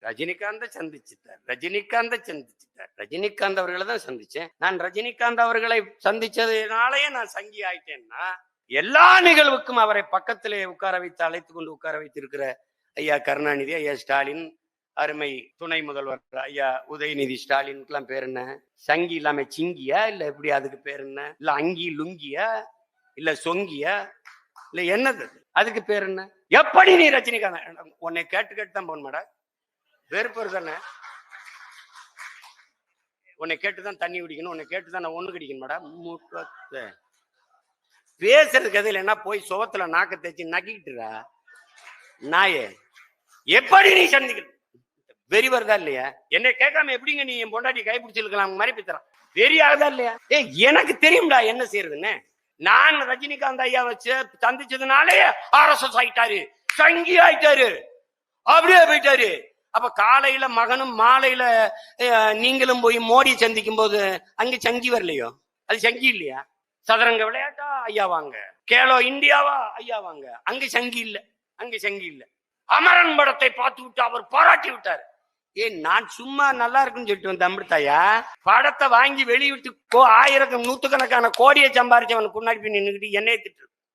ரஜினிகாந்த் அவர்களை தான் சந்திச்சேன். நான் ரஜினிகாந்த் அவர்களை சந்திச்சதுனாலயே நான் சங்கி ஆயிட்டேன்னா, எல்லா நிகழ்வுக்கும் அவரை பக்கத்திலே உட்கார வைத்து அழைத்து கொண்டு உட்கார வைத்திருக்கிற ஐயா கருணாநிதி, ஐயா ஸ்டாலின், அருமை துணை முதல்வர் ஐயா உதயநிதி ஸ்டாலினுக்குலாம் பேர் என்ன? சங்கி இல்லாம சிங்கியா? இல்ல எப்படி அதுக்கு பேர் என்ன? இல்ல அங்கி லுங்கியா? இல்ல சொங்கியா? இல்ல என்னது அதுக்கு பேர் என்ன? எப்படி நீ ரஜினிகாந்த்? உன்னை கேட்டு கேட்டு தான் போன மேடம், வெறுப்பு தானே. உன்னை கேட்டுதான் தண்ணி குடிக்கணும், உன்னை கேட்டுதான் நான் ஒண்ணு குடிக்கணும் மேடம். பேசுறதுக்கு எதில் என்ன? போய் சுவத்துல நாக்க தேய்ச்சி நக்கிட்டுறா நாயே. எப்படி நீ சந்திக்க வெறி வருதா இல்லையா? என்னை கேட்காம எப்படிங்க நீ என் பொண்டாட்டி கைப்பிடிச்சிருக்கலாம் மாதிரி பித்தறான். வெறி ஆகுதா இல்லையா? எனக்கு தெரியும்டா என்ன செய்யறதுன்னு. நான் ரஜினிகாந்த் ஐயா வச்சு சந்திச்சதுனாலே RSS ஆயிட்டாரு, சங்கி ஆயிட்டாரு, அப்படியே போயிட்டாரு. அப்ப காலையில மகனும் மாலையில நீங்களும் போய் மோடி சந்திக்கும் போது அங்க சங்கி வரலையோ? அது சங்கி இல்லையா? சதுரங்க விளையாட்டா ஐயா வாங்க, கேலோ இந்தியாவா ஐயா வாங்க, அங்க சங்கி இல்ல, அங்க சங்கி இல்ல. அமரன் படத்தை பார்த்து விட்டு அவர் பாராட்டி விட்டார். நான் சும்மா நல்லா இருக்குன்னு சொல்லிட்டு வந்தேன் அமிர்தாயா. படத்தை வாங்கி வெளியிட்டு ஆயிரக்கணக்கான கோடியை சம்பாரிச்சவனுக்கு முன்னாடி போய் நின்றுக்கிட்டு என்னைய திட்டு